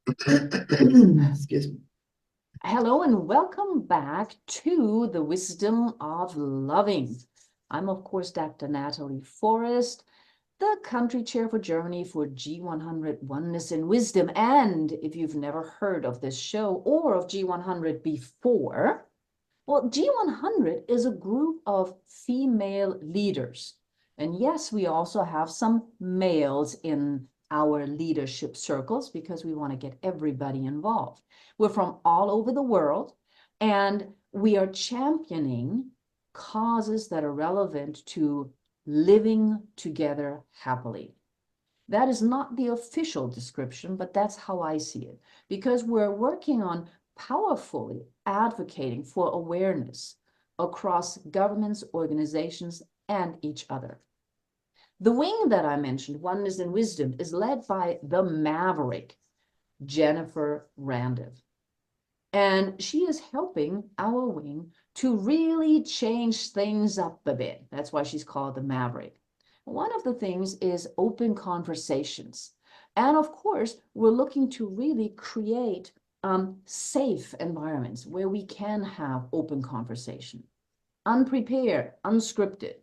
Excuse me. Hello and welcome back to the Wisdom of Loving. I'm, of course, Dr. Natalie Forrest, the country chair for Germany for G100 Oneness and Wisdom. And if you've never heard of this show or of G100 before, well, G100 is a group of female leaders. And yes, we also have some males in our leadership circles because we want to get everybody involved. We're from all over the world, and we are championing causes that are relevant to living together happily. That is not the official description, but that's how I see it, because we're working on powerfully advocating for awareness across governments, organizations, and each other. The wing that I mentioned, Oneness and Wisdom, is led by the maverick, Jennifer Randiv. And she is helping our wing to really change things up a bit. That's why she's called the maverick. One of the things is open conversations. And of course, we're looking to really create safe environments where we can have open conversation, unprepared, unscripted.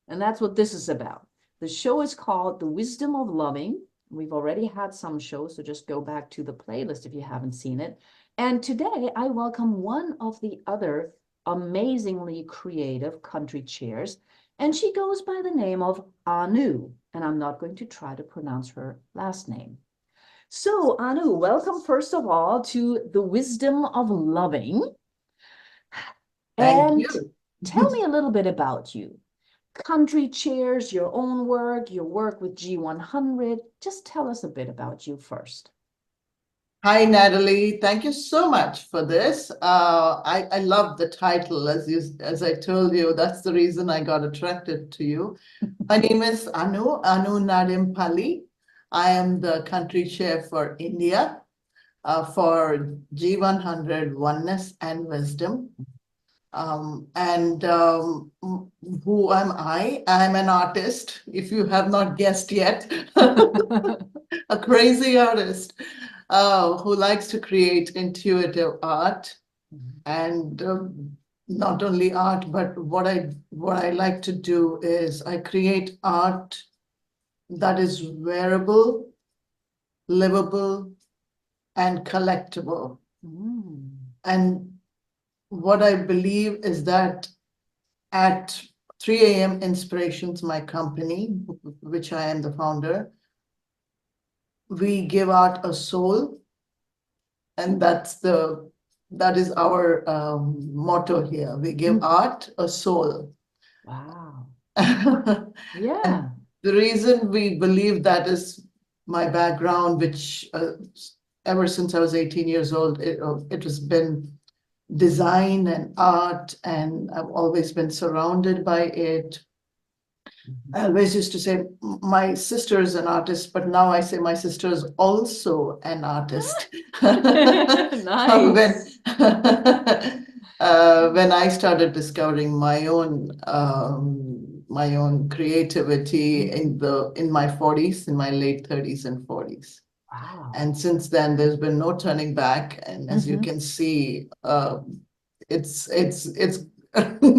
And that's what this is about. The show is called The Wisdom of Loving. We've already had some shows, so just go back to the playlist if you haven't seen it. And today I welcome one of the other amazingly creative country chairs, and she goes by the name of Anu, and I'm not going to try to pronounce her last name. So, Anu, welcome first of all to The Wisdom of Loving. Thank And you. tell me a little bit about you. Country chairs, your own work, your work with G100. Just tell us a bit about you first. Hi, Natalie. Thank you so much for this. I love the title, as I told you. That's the reason I got attracted to you. My name is Anu Nadimpalli. I am the country chair for India for G100 Oneness and Wisdom. And who am I? I'm an artist, if you have not guessed yet, a crazy artist who likes to create intuitive art and not only art, but what I like to do is I create art that is wearable, livable, and collectible. And what I believe is that at 3 a.m. Inspirations, my company, which I am the founder, we give art a soul, and that is our motto here. We give art a soul. Wow. And Yeah. the reason we believe that is my background, which ever since I was 18 years old, it has been design and art, and I've always been surrounded by it. I always used to say my sister is an artist, but now I say my sister is also an artist. When Nice. when I started discovering my own creativity in my 40s, in my late 30s and 40s. Wow. And since then, there's been no turning back. And as you can see, it's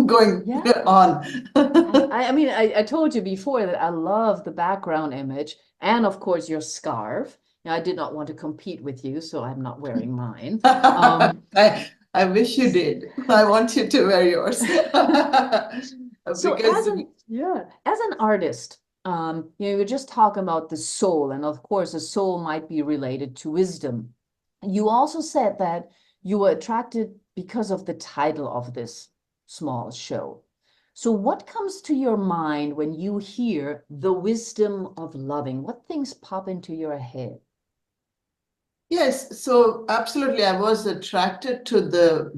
going Yeah. on. I mean, I told you before that I love the background image and, of course, your scarf. Now, I did not want to compete with you, so I'm not wearing mine. I wish you did. I want you to wear yours. So Because as an artist, you're just talking about the soul, and of course, the soul might be related to wisdom. You also said that you were attracted because of the title of this small show. So what comes to your mind when you hear the wisdom of loving? What things pop into your head? yes, so absolutely, I was attracted to the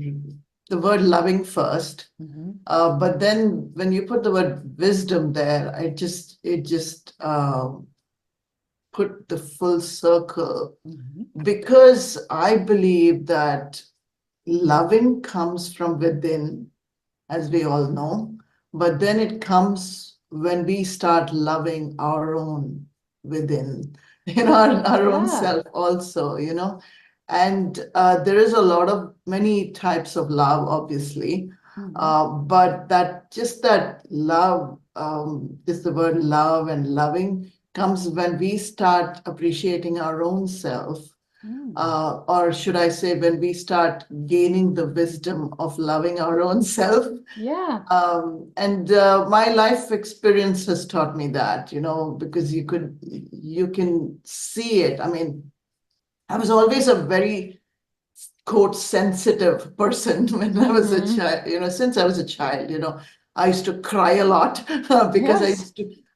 word loving first. But then when you put the word wisdom there, it just put the full circle, because I believe that loving comes from within, as we all know, but then it comes when we start loving our own within. in our own Yeah. self also, and there is a lot of many types of love, obviously. But that love, is the word love and loving comes when we start appreciating our own self, or should I say, when we start gaining the wisdom of loving our own self. Yeah. And my life experience has taught me that, because you can see it. I mean, I was always a very, quote, sensitive person when I was a child, since I was a child, I used to cry a lot because Yes.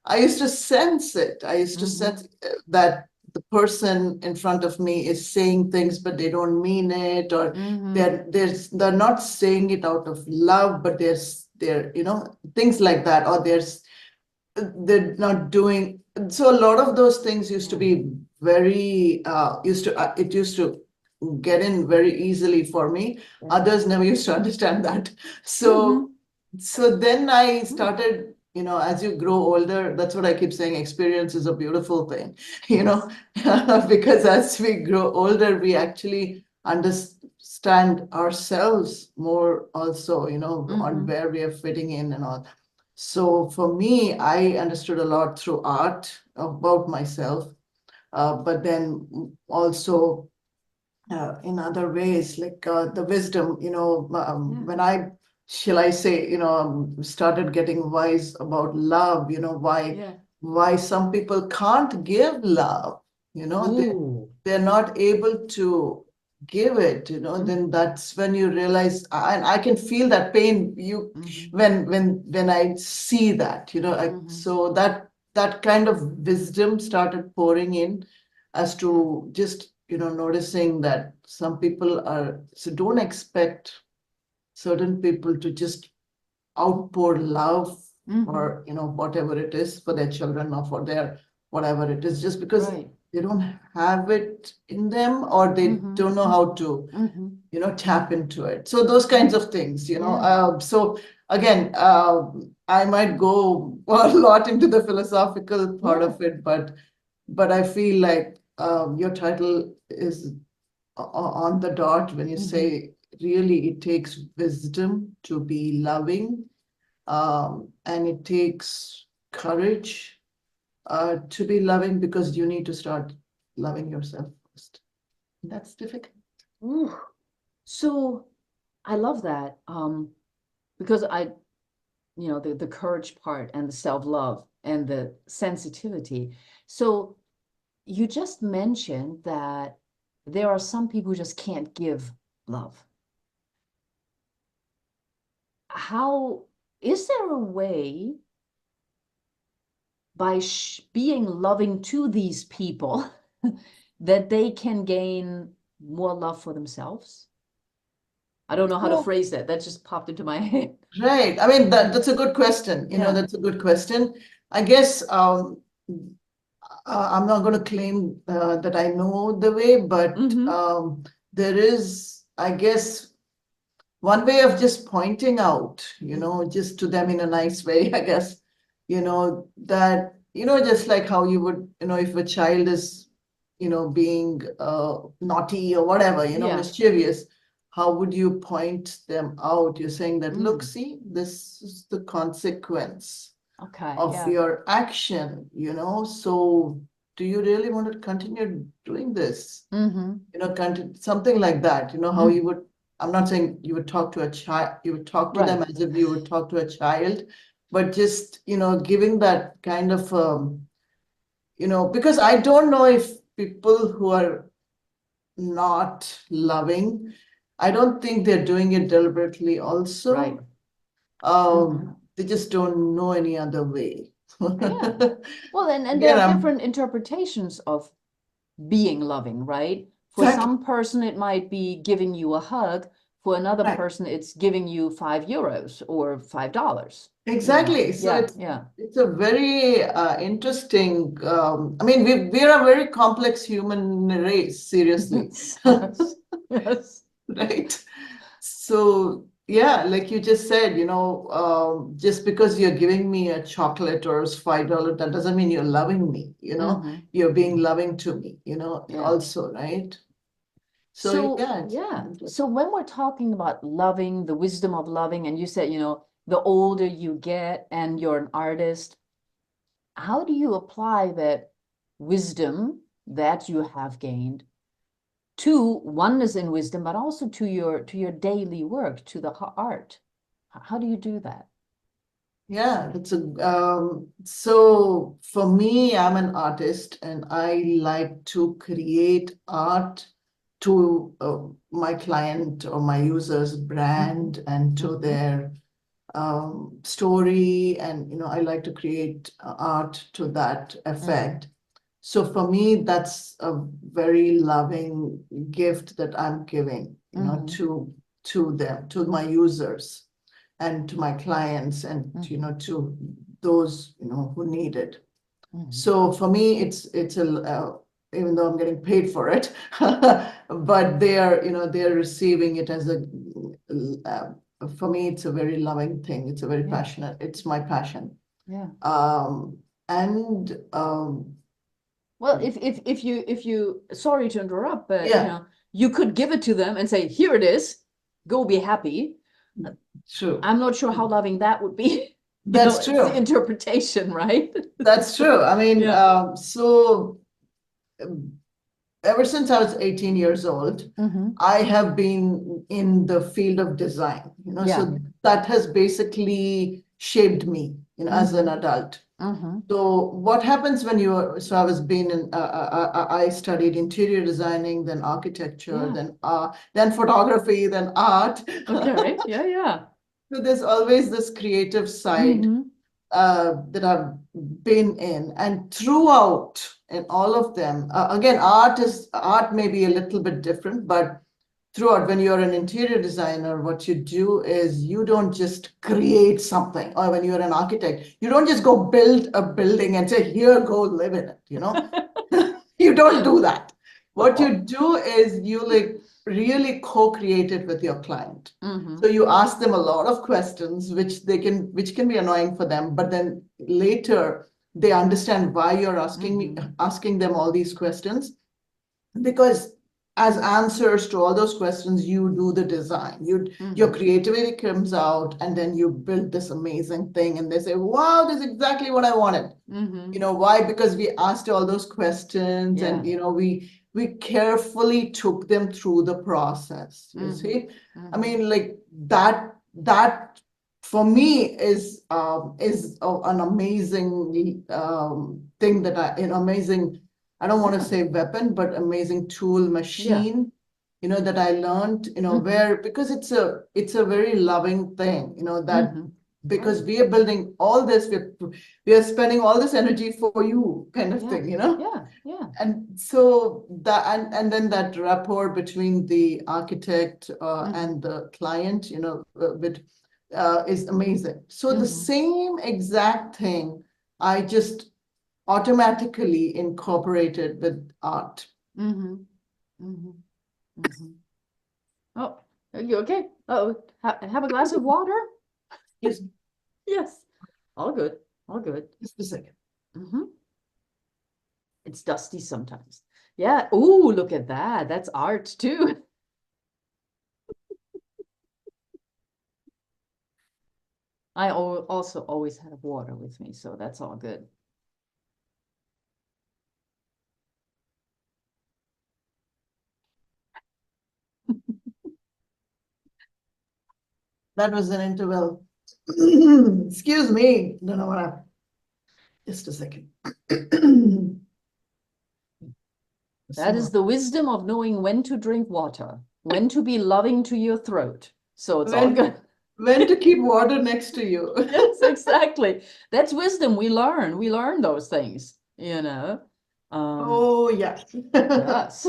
I used to sense it. I used to sense that the person in front of me is saying things, but they don't mean it, or they're not saying it out of love, but they're, things like that, or they're not doing. So a lot of those things used to be very, it used to get in very easily for me. Yeah. Others never used to understand that. So, so then I started, as you grow older, that's what I keep saying, experience is a beautiful thing, because as we grow older, we actually understand ourselves more also, on where we are fitting in and all. So for me, I understood a lot through art about myself, but then also in other ways, like the wisdom, when shall I say, started getting wise about love, why some people can't give love, they're not able to give it, then that's when you realize, and I can feel that pain when I see that, so that kind of wisdom started pouring in as to just, noticing that some people are, so don't expect certain people to just outpour love or, whatever it is for their children or for their whatever it is, just because they don't have it in them, or they don't know how to, tap into it. So those kinds of things, so again, I might go a lot into the philosophical part of it, but I feel like your title is on the dot when you say, really, it takes wisdom to be loving, and it takes courage to be loving, because you need to start loving yourself first. That's difficult. Ooh. So I love that, because the courage part and the self-love and the sensitivity. So you just mentioned that there are some people who just can't give love. How is there a way by being loving to these people that they can gain more love for themselves? I don't know how to phrase that. That just popped into my head. Right. I mean, that's a good question. That's a good question. I guess I'm not going to claim that I know the way, but there is, I guess, one way of just pointing out, just to them in a nice way, I guess, that, just like how you would, if a child is, being naughty or whatever, mischievous, how would you point them out? You're saying that, look, see, this is the consequence of your action, so do you really want to continue doing this? Something like that, how you would, I'm not saying you would talk to a child, you would talk to them as if you would talk to a child, but just, giving that kind of, because I don't know if people who are not loving, I don't think they're doing it deliberately also. They just don't know any other way. Well, and there are different interpretations of being loving, right? For some person, it might be giving you a hug. For another person, it's giving you €5 or $5. Exactly. So it's a very interesting. I mean, we're a very complex human race, seriously. Yes. Right. So yeah, like you just said, just because you're giving me a chocolate or $5, that doesn't mean you're loving me, you're being loving to me, Yeah. also, right? So So, yeah, yeah. So when we're talking about loving, the wisdom of loving, and you said, the older you get and you're an artist, how do you apply that wisdom that you have gained to oneness in wisdom, but also to your daily work, to the art? How do you do that? yeah, so for me, I'm an artist and I like to create art to my client or my user's brand and to their story. And, I like to create art to that effect. So for me, that's a very loving gift that I'm giving, to them, to my users and to my clients and, to those, who need it. So for me, it's even though I'm getting paid for it, but they're receiving it as for me, it's a very loving thing. It's a very passionate, it's my passion. Yeah. And Well, if you sorry to interrupt, but yeah, you could give it to them and say, here it is, go be happy. true. I'm not sure how loving that would be. That's It's true. the interpretation, right? That's true. I mean, Yeah. so ever since I was 18 years old, I have been in the field of design, so that has basically shaped me, as an adult. So what happens when so I was being I studied interior designing, then architecture, then photography, then art. Okay. Yeah. So there's always this creative side that I've been in, and throughout in all of them, again, art may be a little bit different, but throughout, when you're an interior designer, what you do is you don't just create something, or when you're an architect, you don't just go build a building and say, here, go live in it, You don't do that. What you do is you really co-create it with your client. So you ask them a lot of questions, which can be annoying for them, but then later they understand why you're asking them all these questions, because as answers to all those questions, you do the design. Your creativity comes out, and then you build this amazing thing, and they say, wow, this is exactly what I wanted. Why? Because we asked all those questions, and we carefully took them through the process. You see, I mean, like that for me is an amazing thing amazing. I don't want to say weapon, but amazing tool, machine, that I learned, where, because it's a very loving thing, that because we are building all this, we are spending all this energy for you, kind of thing, Yeah. And so and then that rapport between the architect and the client, is amazing. So the same exact thing, I just automatically incorporated with art. Oh, are you okay? Oh, have a glass of water? Yes, Yes. All good. All good. just a second. It's dusty sometimes. Yeah. Ooh, look at that. That's art too. I also always have water with me, so that's all good. That was an interval. Excuse me. Don't know what happened. Just a second. That is the wisdom of knowing when to drink water, when to be loving to your throat. So it's all good. When to keep water next to you. Yes, exactly. That's wisdom. We learn those things, Oh, yeah. Yes.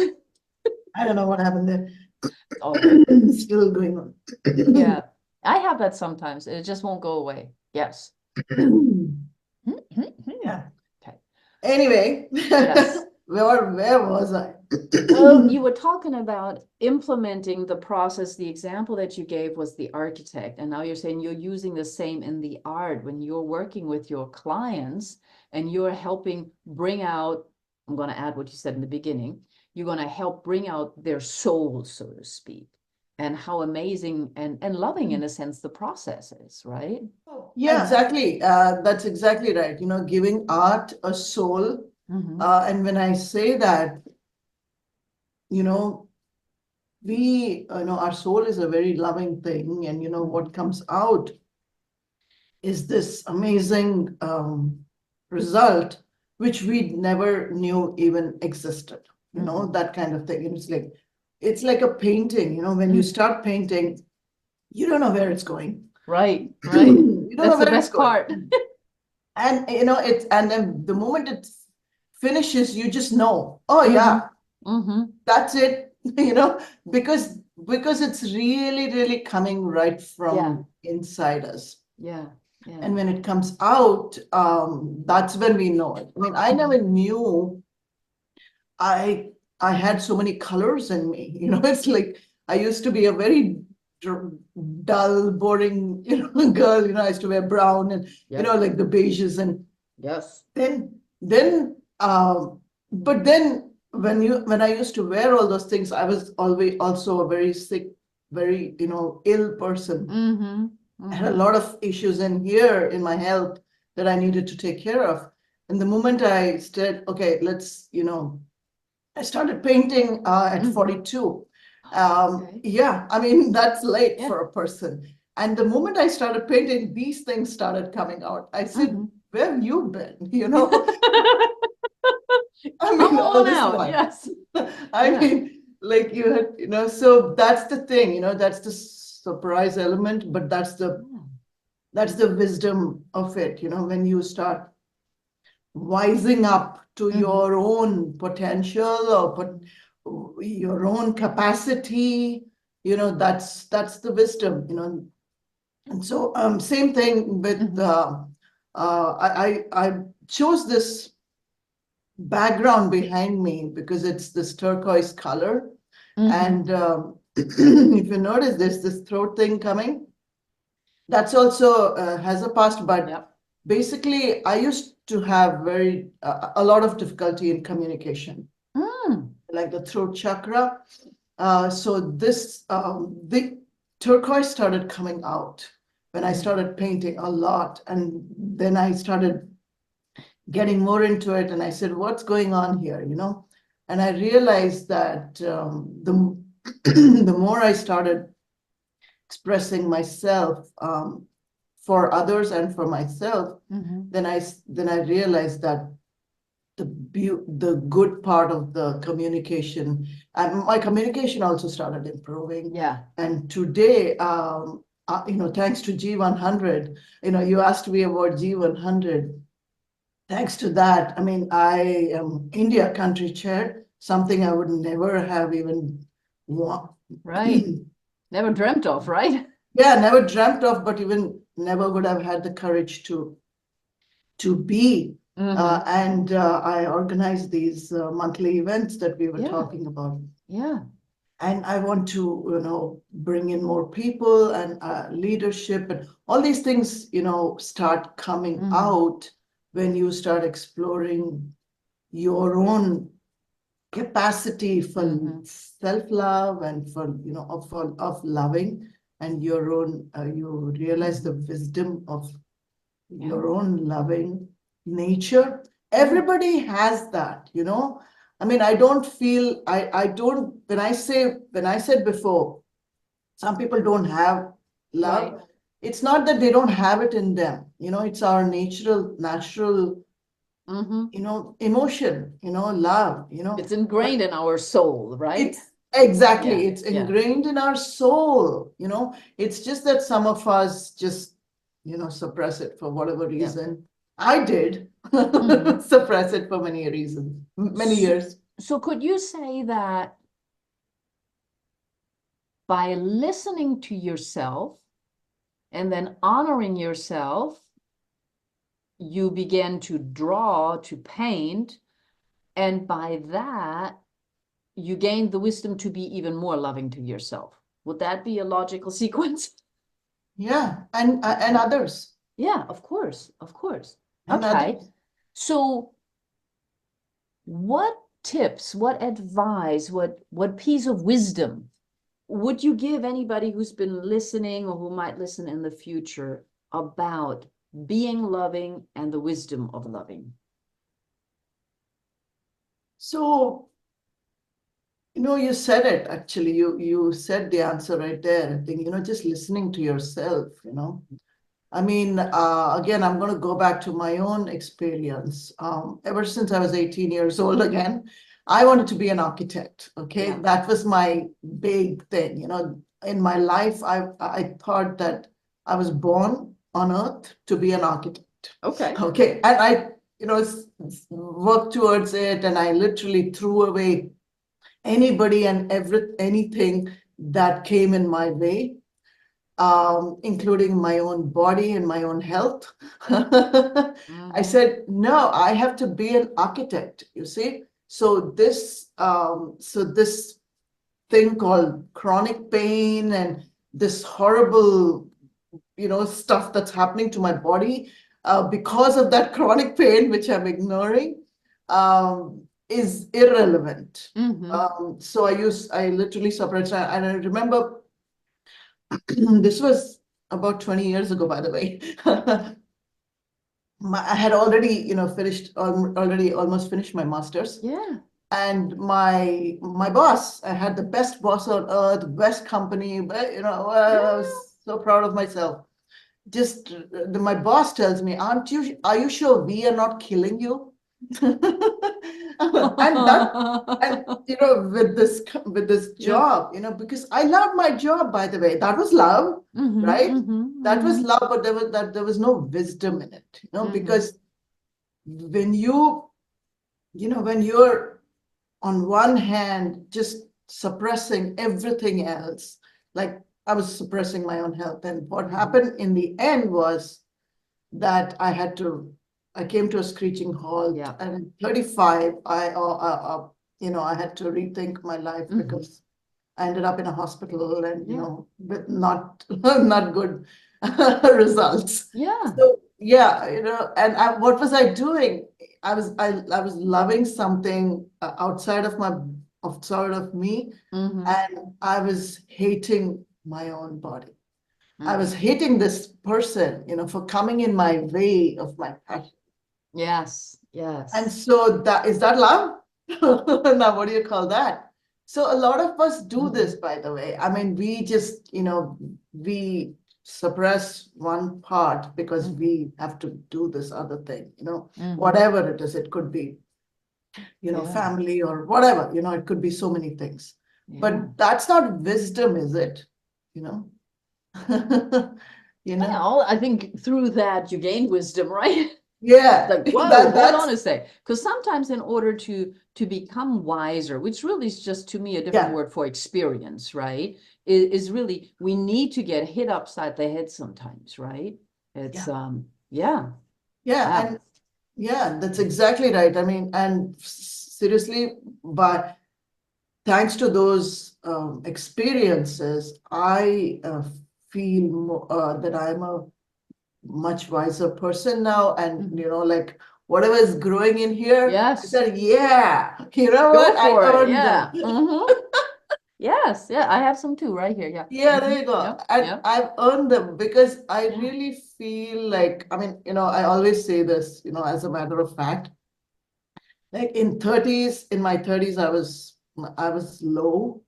I don't know what happened there. All good. Still going on. Yeah. I have that sometimes. It just won't go away. Yes. Yeah. Okay. Anyway, Yes. where was I? Well, you were talking about implementing the process. The example that you gave was the architect, and now you're saying you're using the same in the art when you're working with your clients and you're helping bring out, I'm going to add what you said in the beginning, you're going to help bring out their soul, so to speak, and how amazing and loving, in a sense, the process is, right? Yeah, exactly. That's exactly right. Giving art a soul. And when I say that, you know, our soul is a very loving thing. And, what comes out is this amazing result, which we never knew even existed, that kind of thing. And it's like a painting, when you start painting, you don't know where it's going. Right, right. You don't know That's the where it's best part. And and then the moment it finishes, you just know, oh yeah, that's it, because it's really, really coming right from inside us. Yeah. And when it comes out, that's when we know it. I mean, I never knew I had so many colors in me. It's like I used to be a very dull, boring, girl. I used to wear brown and like the beiges, and Yes. then but then when I used to wear all those things, I was always also a very sick, very ill person. I had a lot of issues in here in my health that I needed to take care of. And the moment I said, okay, let's, I started painting at 42. Yeah, I mean, that's late for a person. And the moment I started painting, these things started coming out. I said, where have you been? I mean, Come all on this out, while. yes. I mean, like you had, so that's the thing, that's the surprise element, but that's the wisdom of it, when you start wising up to your own potential or your own capacity, that's the wisdom, and so same thing with I chose this background behind me because it's this turquoise color. And if you notice, there's this throat thing coming. That's also has a past, but basically, I used to have a lot of difficulty in communication, like the throat chakra. So the turquoise started coming out when I started painting a lot, and then I started getting more into it, and I said, "What's going on here?" And I realized that the the more I started expressing myself for others and for myself, then I realized that the good part of the communication, and my communication also started improving. Yeah. And today, thanks to G100, you asked me about G100. Thanks to that, I mean, I am India Country Chair, something I would never have even want. Right. Never dreamt of, right? Yeah, never dreamt of, but even never would have had the courage to be. And I organize these monthly events that we were talking about. Yeah. And I want to, bring in more people and leadership, and all these things, start coming out when you start exploring your own capacity for self-love and for, of loving, and your own, you realize the wisdom of your own loving nature. Everybody has that, I mean, I don't feel, I don't, when I said before, some people don't have love. Right. It's not that they don't have it in them, it's our natural, emotion, love, It's ingrained in our soul, right? Exactly. Yeah, It's ingrained in our soul, It's just that some of us just, suppress it for whatever reason. I did suppress it for many reasons, many years. So could you say that by listening to yourself and then honoring yourself, you begin to draw, to paint, and by that, you gained the wisdom to be even more loving to yourself. Would that be a logical sequence? Yeah, and others. Yeah, of course, of course. And Okay, others. so what tips, what advice, what piece of wisdom would you give anybody who's been listening or who might listen in the future about being loving and the wisdom of loving? So, you said it actually. You said the answer right there. I think, just listening to yourself, I mean, again, I'm going to go back to my own experience. Ever since I was 18 years old again, I wanted to be an architect. Okay. Yeah. That was my big thing. In my life, I thought that I was born on earth to be an architect. Okay. Okay. And I, worked towards it, and I literally threw away anybody and anything that came in my way, including my own body and my own health. I said, no, I have to be an architect, you see? So this thing called chronic pain and this horrible, stuff that's happening to my body, because of that chronic pain, which I'm ignoring, is irrelevant. So I literally separated, and I remember this was about 20 years ago, by the way. I had already, almost finished my master's. Yeah. And my boss, I had the best boss on earth, best company, but I was so proud of myself. Just my boss tells me, are you sure we are not killing you? And with this job, because I loved my job, by the way. That was love, right? That was love, but there was no wisdom in it, because when when you're on one hand just suppressing everything else, like I was suppressing my own health, and what happened in the end was that I came to a screeching halt. Yeah. And at 35, I had to rethink my life because I ended up in a hospital, and with not good results. Yeah. So yeah, and what was I doing? I was loving something outside of me, and I was hating my own body. I was hating this person, for coming in my way of my passion. Yes. Yes. And so is that love? Now, what do you call that? So a lot of us do this, by the way. I mean, we just, we suppress one part because we have to do this other thing, whatever it is. It could be, family or whatever, it could be so many things. But that's not wisdom, is it? Well, I think through that you gain wisdom, right? Yeah. Like, whoa, hold on a sec. Because sometimes in order to become wiser, which really is just to me a different word for experience, right? Is really, we need to get hit upside the head sometimes, right? It's yeah. And that's exactly right. I mean, and seriously, but thanks to those experiences, I feel that I'm a much wiser person now, and like whatever is growing in here, I said, what? I earned them. Yes, I have some too right here. There you go. And I've earned them because I really feel like, I mean, I always say this, as a matter of fact, like in my 30s, I was low.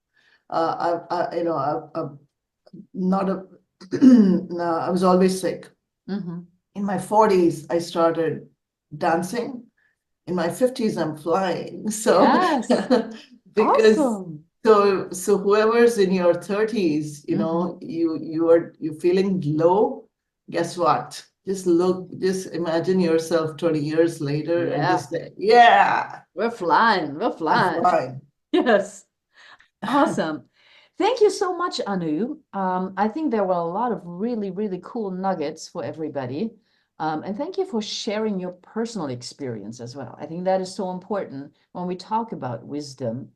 Not a, no, I was always sick. In my 40s, I started dancing. In my 50s, I'm flying. So because awesome. so whoever's in your 30s, you're feeling low, guess what? Just imagine yourself 20 years later and just say, we're flying. I'm flying. Yes. Awesome. Thank you so much, Anu. I think there were a lot of really, really cool nuggets for everybody. And thank you for sharing your personal experience as well. I think that is so important when we talk about wisdom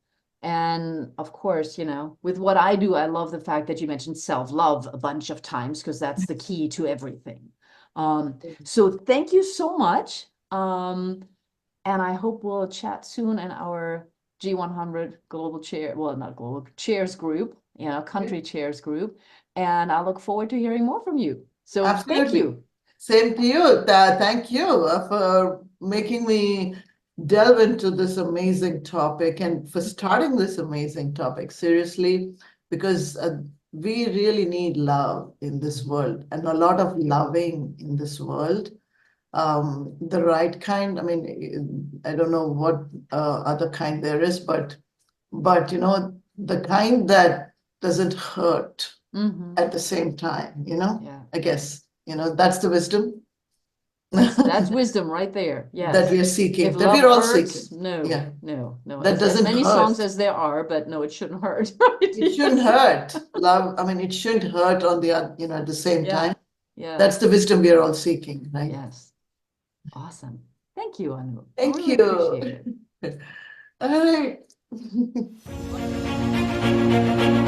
And of course, you know, with what I do, I love the fact that you mentioned self-love a bunch of times because that's the key to everything. So thank you so much. And I hope we'll chat soon in our G100 Global Chair, well, not Global Chairs group, you know, Country Chairs group. And I look forward to hearing more from you. So thank Absolutely. you. Same to you. Thank you for making me delve into this amazing topic and for starting this amazing topic seriously, because we really need love in this world and a lot of loving in this world. The right kind, I mean, I don't know what other kind there is, but you know, the kind that doesn't hurt at the same time, you know, Yeah. I guess, you know, that's the wisdom That's wisdom right there. Yes. that we are seeking, If that love we're all hurts, seeking. no, Yeah. no. That As doesn't many songs hurt. as there are, but no, it shouldn't hurt. Right? It shouldn't hurt. Love, I mean, it shouldn't hurt on the, you know, at the same Yeah. time. Yeah. That's the wisdom we are all seeking, right? Yes. Awesome. Thank you, Anu. I Thank really you. appreciate it. All right.